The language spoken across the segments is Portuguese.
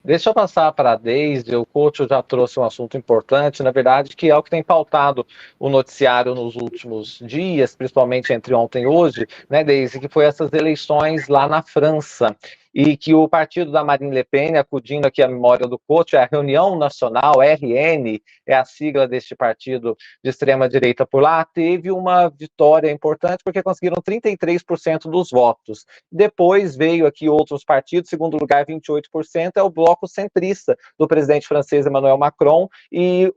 Deixa eu passar para a Deise, o coach já trouxe um assunto importante, na verdade, que é o que tem pautado o noticiário nos últimos dias, principalmente entre ontem e hoje, né, Deise, que foi essas eleições lá na França, e que o partido da Marine Le Pen, acudindo aqui à memória do coach, a Reunião Nacional, RN, é a sigla deste partido de extrema-direita por lá, teve uma vitória importante porque conseguiram 33% dos votos. Depois veio aqui outros partidos, segundo lugar, 28%, é o bloco centrista do presidente francês Emmanuel Macron, e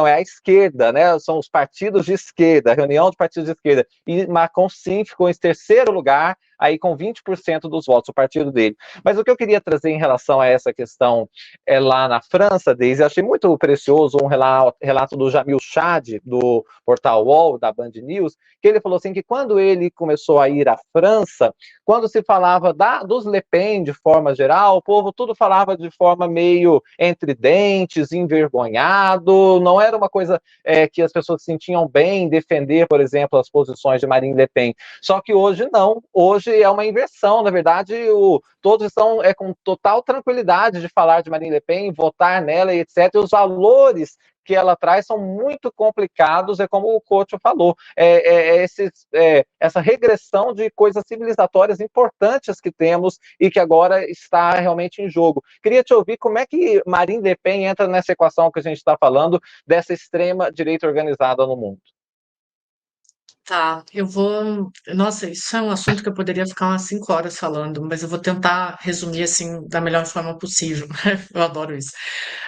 é a esquerda, né? São os partidos de esquerda, a reunião de partidos de esquerda. E Macron sim ficou em terceiro lugar, aí com 20% dos votos, o partido dele. Mas o que eu queria trazer em relação a essa questão lá na França, Deise, achei muito precioso um relato do Jamil Chad, do portal UOL, da Band News, que ele falou assim que quando ele começou a ir à França, quando se falava dos Le Pen de forma geral, o povo tudo falava de forma meio entre dentes, envergonhado, não era uma coisa que as pessoas se sentiam bem em defender, por exemplo, as posições de Marine Le Pen. Só que hoje não, hoje é uma inversão, na verdade, todos estão com total tranquilidade de falar de Marine Le Pen, votar nela e etc. E os valores que ela traz são muito complicados, é como o Couto falou, essa regressão de coisas civilizatórias importantes que temos e que agora está realmente em jogo. Queria te ouvir como é que Marine Le Pen entra nessa equação que a gente está falando dessa extrema direita organizada no mundo. Tá, eu vou. Nossa, isso é um assunto que eu poderia ficar umas 5 horas falando, mas eu vou tentar resumir assim da melhor forma possível. Eu adoro isso.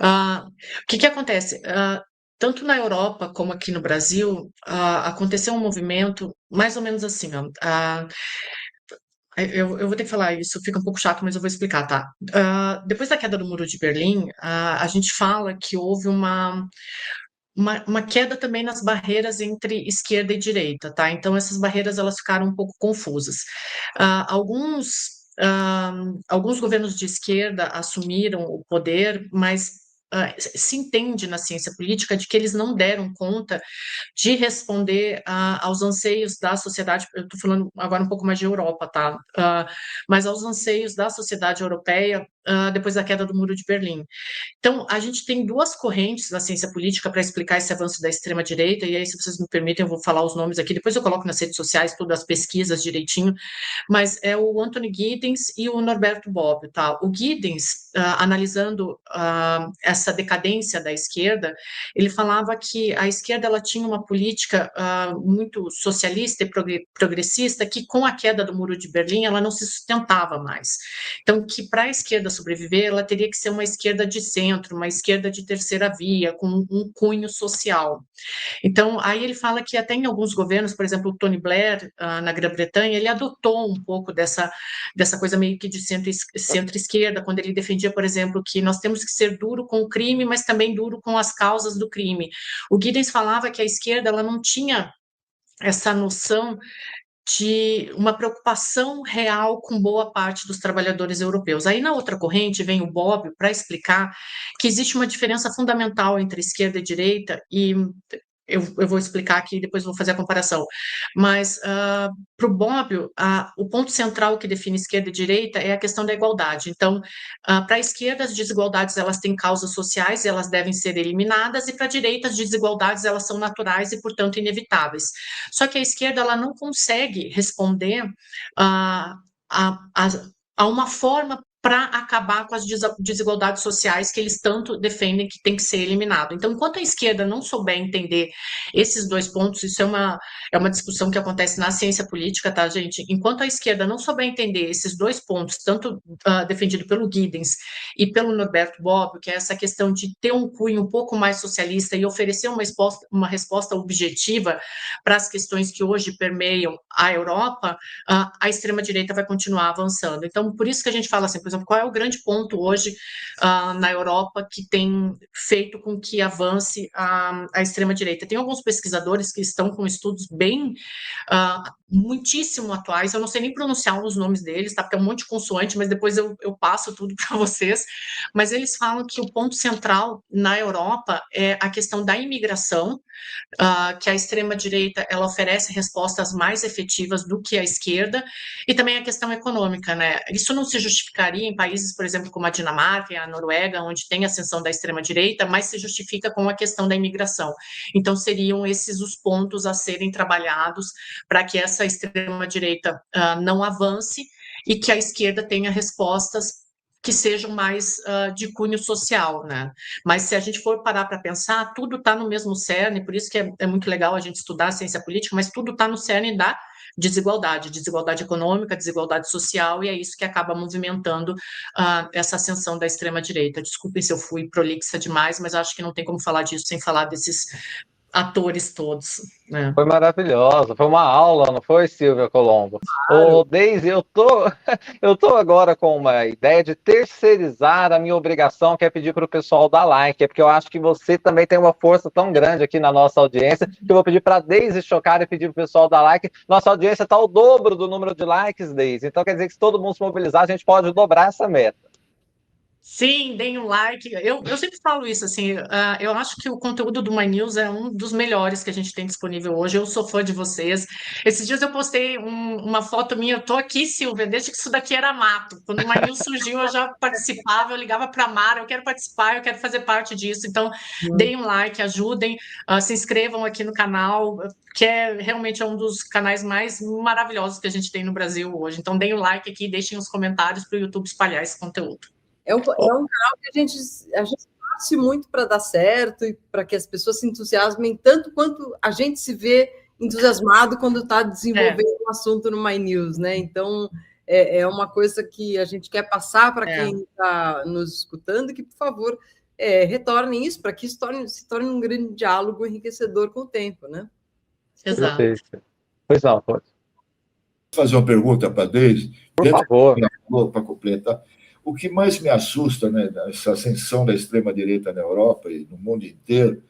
O que que acontece? Tanto na Europa como aqui no Brasil, aconteceu um movimento mais ou menos assim, ó. Eu vou ter que falar isso, fica um pouco chato, mas eu vou explicar, tá? Depois da queda do Muro de Berlim, a gente fala que houve uma queda também nas barreiras entre esquerda e direita, tá? Então, essas barreiras elas ficaram um pouco confusas. Alguns, alguns governos de esquerda assumiram o poder, mas se entende na ciência política de que eles não deram conta de responder aos anseios da sociedade, eu estou falando agora um pouco mais de Europa, tá? Mas aos anseios da sociedade europeia depois da queda do Muro de Berlim. Então, a gente tem duas correntes na ciência política para explicar esse avanço da extrema-direita, e aí, se vocês me permitem, eu vou falar os nomes aqui, depois eu coloco nas redes sociais todas as pesquisas direitinho, mas é o Anthony Giddens e o Norberto Bobbio, tá? O Giddens, analisando essa decadência da esquerda, ele falava que a esquerda ela tinha uma política muito socialista e progressista, que com a queda do Muro de Berlim ela não se sustentava mais. Então, que para a esquerda sobreviver, ela teria que ser uma esquerda de centro, uma esquerda de terceira via, com um cunho social. Então, aí ele fala que até em alguns governos, por exemplo, o Tony Blair, na Grã-Bretanha, ele adotou um pouco dessa coisa meio que de centro-esquerda, quando ele defendia, por exemplo, que nós temos que ser duro com o crime, mas também duro com as causas do crime. O Giddens falava que a esquerda ela não tinha essa noção de uma preocupação real com boa parte dos trabalhadores europeus. Aí, na outra corrente, vem o Bobbio para explicar que existe uma diferença fundamental entre esquerda e direita, e eu vou explicar aqui e depois vou fazer a comparação. Mas, para o Bobbio, o ponto central que define esquerda e direita é a questão da igualdade. Então, para a esquerda, as desigualdades elas têm causas sociais, elas devem ser eliminadas, e para a direita, as desigualdades elas são naturais e, portanto, inevitáveis. Só que a esquerda ela não consegue responder a, a, a uma forma para acabar com as desigualdades sociais que eles tanto defendem que tem que ser eliminado. Então, enquanto a esquerda não souber entender esses dois pontos, isso é uma discussão que acontece na ciência política, tá, gente? Enquanto a esquerda não souber entender esses dois pontos, tanto defendido pelo Giddens e pelo Norberto Bobbio, que é essa questão de ter um cunho um pouco mais socialista e oferecer uma resposta objetiva para as questões que hoje permeiam a Europa, a extrema-direita vai continuar avançando. Então, por isso que a gente fala assim, por exemplo, qual é o grande ponto hoje na Europa que tem feito com que avance a extrema-direita? Tem alguns pesquisadores que estão com estudos bem muitíssimo atuais, eu não sei nem pronunciar os nomes deles, tá? Porque é um monte de consoante, mas depois eu passo tudo para vocês, mas eles falam que o ponto central na Europa é a questão da imigração, que a extrema-direita ela oferece respostas mais efetivas do que a esquerda, e também a questão econômica, né? Isso não se justificaria justificaria em países, por exemplo, como a Dinamarca e a Noruega, onde tem ascensão da extrema-direita, mas se justifica com a questão da imigração. Então, seriam esses os pontos a serem trabalhados para que essa extrema-direita não avance e que a esquerda tenha respostas que sejam mais de cunho social, né? Mas se a gente for parar para pensar, tudo está no mesmo cerne, por isso que é muito legal a gente estudar a ciência política, mas tudo está no cerne da desigualdade econômica, desigualdade social, e é isso que acaba movimentando essa ascensão da extrema-direita. Desculpem se eu fui prolixa demais, mas acho que não tem como falar disso sem falar desses atores todos, né? Foi maravilhosa, foi uma aula, não foi, Silvia Colombo? Ô, Deise, eu tô agora com uma ideia de terceirizar a minha obrigação, que é pedir para o pessoal dar like, é porque eu acho que você também tem uma força tão grande aqui na nossa audiência, que eu vou pedir para a Deise chocar e pedir para o pessoal dar like. Nossa audiência está o dobro do número de likes, Deise, então quer dizer que se todo mundo se mobilizar, a gente pode dobrar essa meta. Sim, deem um like. Eu sempre falo isso, assim, eu acho que o conteúdo do My News é um dos melhores que a gente tem disponível hoje. Eu sou fã de vocês. Esses dias eu postei uma foto minha, eu tô aqui, Silvia, desde que isso daqui era mato. Quando o My News surgiu, eu já participava, eu ligava para a Mara, eu quero participar, eu quero fazer parte disso. Então, deem um like, ajudem, se inscrevam aqui no canal, que realmente é um dos canais mais maravilhosos que a gente tem no Brasil hoje. Então, deem um like aqui, deixem os comentários para o YouTube espalhar esse conteúdo. É um canal que a gente torce muito para dar certo e para que as pessoas se entusiasmem tanto quanto a gente se vê entusiasmado quando está desenvolvendo um assunto no My News, né? Então, é uma coisa que a gente quer passar para quem está nos escutando, que, por favor, retornem isso, para que isso se torne um grande diálogo enriquecedor com o tempo, né? Exato. Pois não, pode. Vou fazer uma pergunta para a Deise. Por favor. Para completar. O que mais me assusta, né, nessa ascensão da extrema-direita na Europa e no mundo inteiro,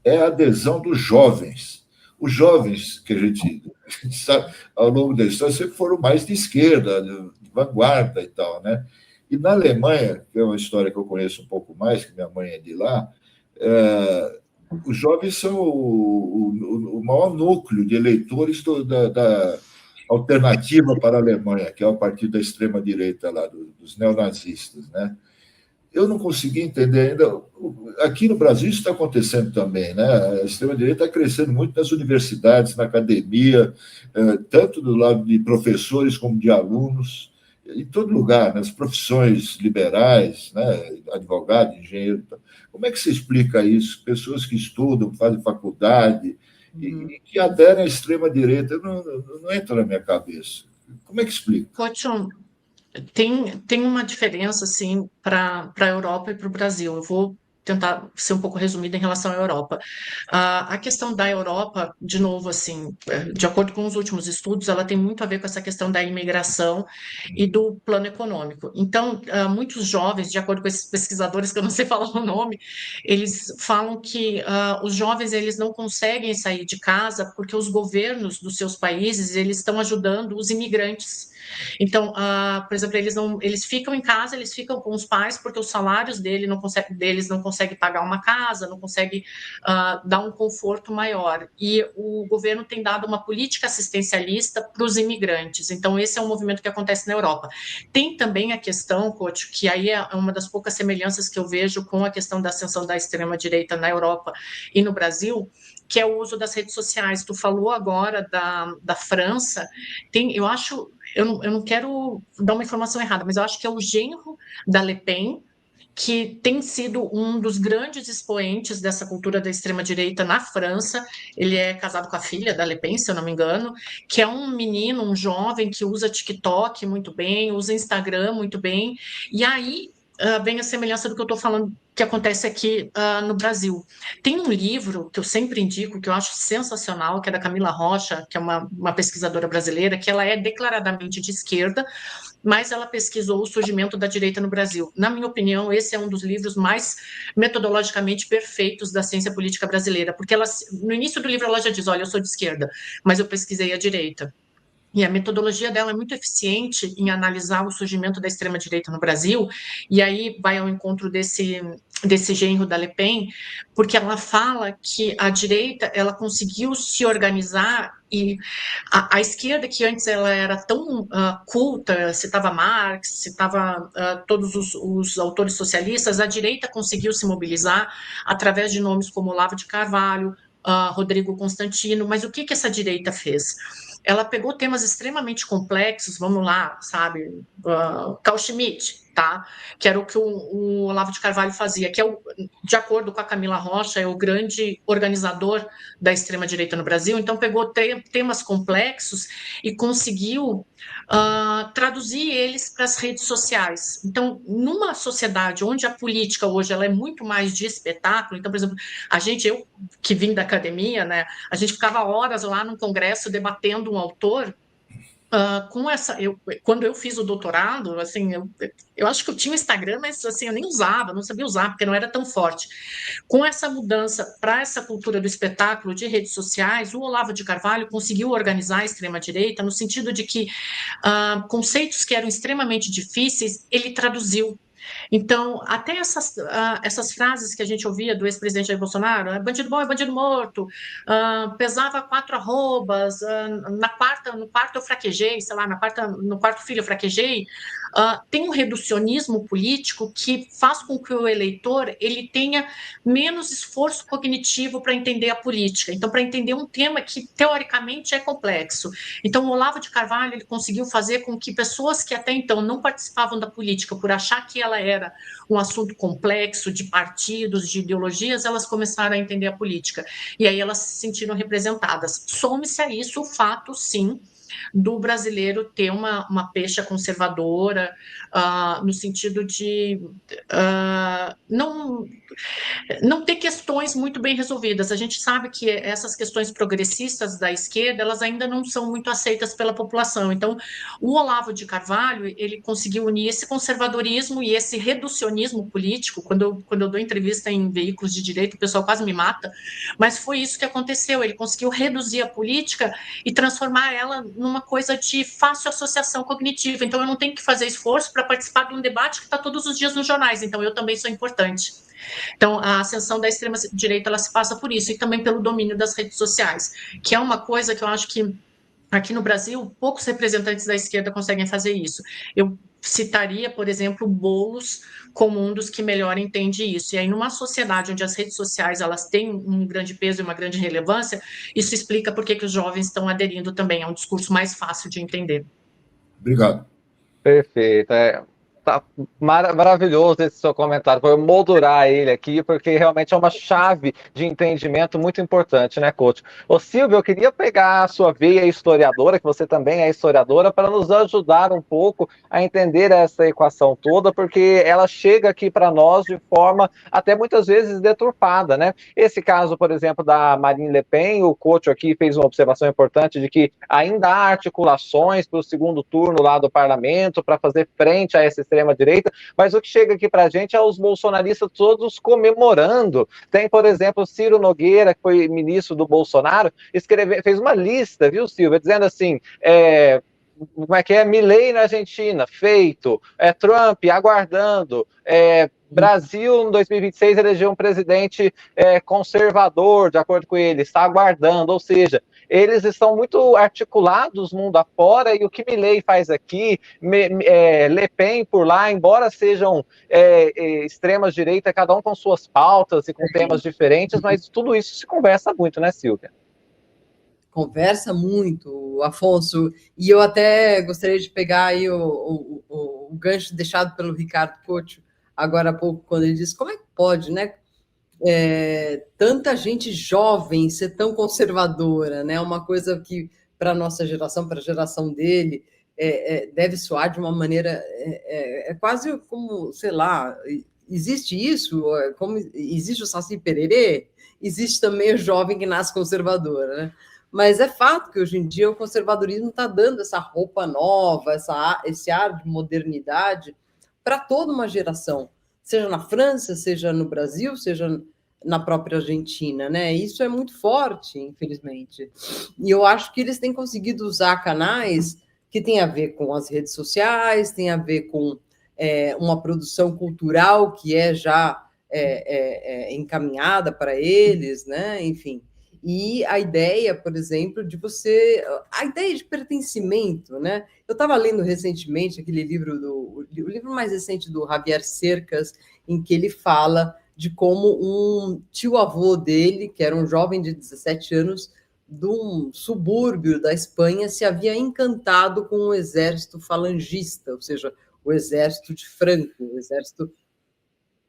é a adesão dos jovens. Os jovens que a gente sabe, ao longo da história, sempre foram mais de esquerda, de vanguarda e tal, né? E na Alemanha, que é uma história que eu conheço um pouco mais, que minha mãe é de lá, os jovens são o maior núcleo de eleitores da alternativa para a Alemanha, que é o partido da extrema-direita lá, dos neonazistas, né? Eu não consegui entender ainda. Aqui no Brasil isso está acontecendo também, né? A extrema-direita está crescendo muito nas universidades, na academia, tanto do lado de professores como de alunos, em todo lugar, nas profissões liberais, né? Advogado, engenheiro. Como é que se explica isso? Pessoas que estudam, fazem faculdade, e que aderem à extrema-direita, não entra na minha cabeça. Como é que explica? Coutinho, tem uma diferença, assim, para a Europa e para o Brasil. Eu vou tentar ser um pouco resumida em relação à Europa. A questão da Europa, de novo, assim, de acordo com os últimos estudos, ela tem muito a ver com essa questão da imigração e do plano econômico. Então, muitos jovens, de acordo com esses pesquisadores, que eu não sei falar o nome, eles falam que os jovens eles não conseguem sair de casa porque os governos dos seus países eles estão ajudando os imigrantes. Então, por exemplo, eles ficam em casa, eles ficam com os pais porque os salários deles não conseguem pagar uma casa, não conseguem dar um conforto maior. E o governo tem dado uma política assistencialista para os imigrantes. Então, esse é um movimento que acontece na Europa. Tem também a questão, Couto, que aí é uma das poucas semelhanças que eu vejo com a questão da ascensão da extrema-direita na Europa e no Brasil, que é o uso das redes sociais. Tu falou agora da França, eu acho, eu não quero dar uma informação errada, mas eu acho que é o genro da Le Pen, que tem sido um dos grandes expoentes dessa cultura da extrema-direita na França. Ele é casado com a filha da Le Pen, se eu não me engano, que é um menino, um jovem que usa TikTok muito bem, usa Instagram muito bem, e aí vem a semelhança do que eu estou falando, que acontece aqui no Brasil. Tem um livro que eu sempre indico, que eu acho sensacional, que é da Camila Rocha, que é uma pesquisadora brasileira, que ela é declaradamente de esquerda, mas ela pesquisou o surgimento da direita no Brasil. Na minha opinião, esse é um dos livros mais metodologicamente perfeitos da ciência política brasileira, porque no início do livro ela já diz, olha, eu sou de esquerda, mas eu pesquisei a direita. E a metodologia dela é muito eficiente em analisar o surgimento da extrema-direita no Brasil, e aí vai ao encontro desse genro da Le Pen, porque ela fala que a direita ela conseguiu se organizar e a esquerda, que antes ela era tão culta, citava Marx, citava todos os autores socialistas, a direita conseguiu se mobilizar através de nomes como Olavo de Carvalho, Rodrigo Constantino. Mas o que essa direita fez? Ela pegou temas extremamente complexos, vamos lá, sabe, Carl Schmitt, tá? Que era o que o Olavo de Carvalho fazia, que é, de acordo com a Camila Rocha, é o grande organizador da extrema-direita no Brasil. Então, pegou temas complexos e conseguiu traduzir eles para as redes sociais. Então, numa sociedade onde a política hoje ela é muito mais de espetáculo, então, por exemplo, eu que vim da academia, né, a gente ficava horas lá no congresso debatendo um autor. Quando eu fiz o doutorado, assim, eu acho que eu tinha um Instagram, mas assim, eu nem usava, não sabia usar, porque não era tão forte. Com essa mudança para essa cultura do espetáculo de redes sociais, o Olavo de Carvalho conseguiu organizar a extrema-direita no sentido de que conceitos que eram extremamente difíceis, ele traduziu. Então, até essas frases que a gente ouvia do ex-presidente Jair Bolsonaro, bandido bom é bandido morto, pesava 4 arrobas, no quarto eu fraquejei, sei lá, no quarto filho eu fraquejei, tem um reducionismo político que faz com que o eleitor ele tenha menos esforço cognitivo para entender a política, então para entender um tema que teoricamente é complexo. Então o Olavo de Carvalho ele conseguiu fazer com que pessoas que até então não participavam da política por achar que ela era um assunto complexo de partidos, de ideologias, elas começaram a entender a política e aí elas se sentiram representadas. Some-se a isso o fato, sim, do brasileiro ter uma pecha conservadora, no sentido de não ter questões muito bem resolvidas. A gente sabe que essas questões progressistas da esquerda, elas ainda não são muito aceitas pela população. Então, o Olavo de Carvalho, ele conseguiu unir esse conservadorismo e esse reducionismo político. Quando eu dou entrevista em veículos de direita, o pessoal quase me mata, mas foi isso que aconteceu. Ele conseguiu reduzir a política e transformar ela numa coisa de fácil associação cognitiva. Então, eu não tenho que fazer esforço para participar de um debate que está todos os dias nos jornais. Então, eu também sou importante. Então, a ascensão da extrema-direita ela se passa por isso, e também pelo domínio das redes sociais, que é uma coisa que eu acho que aqui no Brasil poucos representantes da esquerda conseguem fazer isso. Eu citaria, por exemplo, Boulos como um dos que melhor entende isso. E aí, numa sociedade onde as redes sociais elas têm um grande peso e uma grande relevância, isso explica por que os jovens estão aderindo também a um discurso mais fácil de entender. Obrigado. Perfeito. Tá maravilhoso esse seu comentário. Vou moldurar ele aqui, porque realmente é uma chave de entendimento muito importante, né, coach? Ô, Silvio, eu queria pegar a sua veia historiadora, que você também é historiadora, para nos ajudar um pouco a entender essa equação toda, porque ela chega aqui para nós de forma até muitas vezes deturpada, né? Esse caso, por exemplo, da Marine Le Pen, o coach aqui fez uma observação importante de que ainda há articulações para o segundo turno lá do parlamento para fazer frente a essa extrema-direita, mas o que chega aqui para a gente é os bolsonaristas todos comemorando. Tem, por exemplo, Ciro Nogueira, que foi ministro do Bolsonaro, fez uma lista, viu, Silvia, dizendo assim, como é que é? Milei na Argentina, feito, Trump aguardando, Brasil, em 2026, elegeu um presidente conservador, de acordo com ele, está aguardando, ou seja, eles estão muito articulados mundo afora, e o que Milei faz aqui, Le Pen por lá, embora sejam extremas direita, cada um com suas pautas e com temas diferentes, mas tudo isso se conversa muito, né, Silvia? Conversa muito, Afonso, e eu até gostaria de pegar aí o gancho deixado pelo Ricardo Couto agora há pouco, quando ele disse como é que pode, né? Tanta gente jovem ser tão conservadora, né? Uma coisa que para a nossa geração, para a geração dele, deve soar de uma maneira quase como, sei lá, existe isso, como existe o Saci Pererê, existe também o jovem que nasce conservador, né? Mas é fato que hoje em dia o conservadorismo está dando essa roupa nova, esse ar de modernidade para toda uma geração, seja na França, seja no Brasil, seja na própria Argentina, né? Isso é muito forte, infelizmente. E eu acho que eles têm conseguido usar canais que têm a ver com as redes sociais, têm a ver com uma produção cultural que é já encaminhada para eles, né? Enfim. E a ideia, por exemplo, de você... A ideia de pertencimento, né? Eu estava lendo recentemente aquele livro, o livro mais recente do Javier Cercas, em que ele fala de como um tio-avô dele, que era um jovem de 17 anos, de um subúrbio da Espanha, se havia encantado com o exército falangista, ou seja, o exército de Franco, o exército...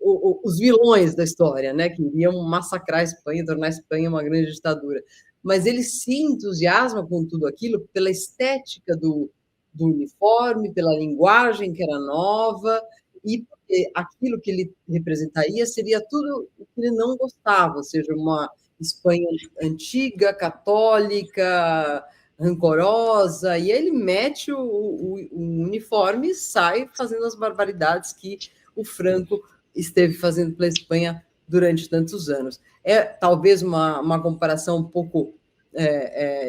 os vilões da história, né, que iriam massacrar a Espanha, tornar a Espanha uma grande ditadura. Mas ele se entusiasma com tudo aquilo pela estética do uniforme, pela linguagem que era nova, e porque aquilo que ele representaria seria tudo o que ele não gostava, ou seja, uma Espanha antiga, católica, rancorosa, e ele mete o uniforme e sai fazendo as barbaridades que o Franco esteve fazendo pela Espanha durante tantos anos. É talvez uma comparação um pouco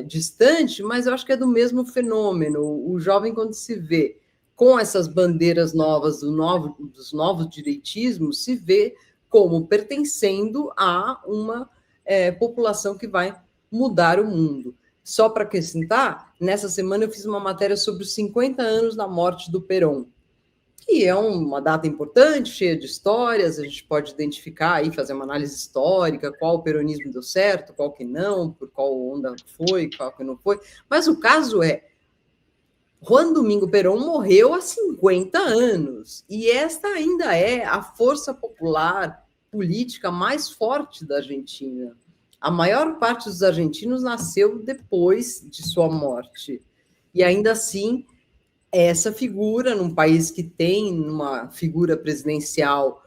distante, mas eu acho que é do mesmo fenômeno. O jovem, quando se vê com essas bandeiras novas dos novos direitismos, se vê como pertencendo a uma população que vai mudar o mundo. Só para acrescentar, nessa semana eu fiz uma matéria sobre os 50 anos da morte do Perón, que é uma data importante, cheia de histórias, a gente pode identificar aí, fazer uma análise histórica, qual o peronismo deu certo, qual que não, por qual onda foi, qual que não foi, mas o caso é, Juan Domingo Perón morreu há 50 anos, e esta ainda é a força popular política mais forte da Argentina. A maior parte dos argentinos nasceu depois de sua morte, e ainda assim, essa figura, num país que tem uma figura presidencial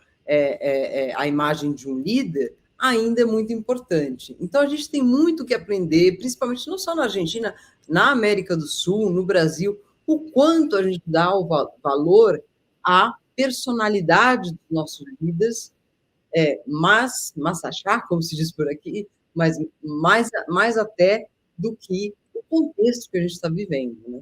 a imagem de um líder, ainda é muito importante. Então, a gente tem muito que aprender, principalmente não só na Argentina, na América do Sul, no Brasil, o quanto a gente dá o valor à personalidade dos nossos líderes, mas achar, como se diz por aqui, mas mais até do que o contexto que a gente está vivendo, né?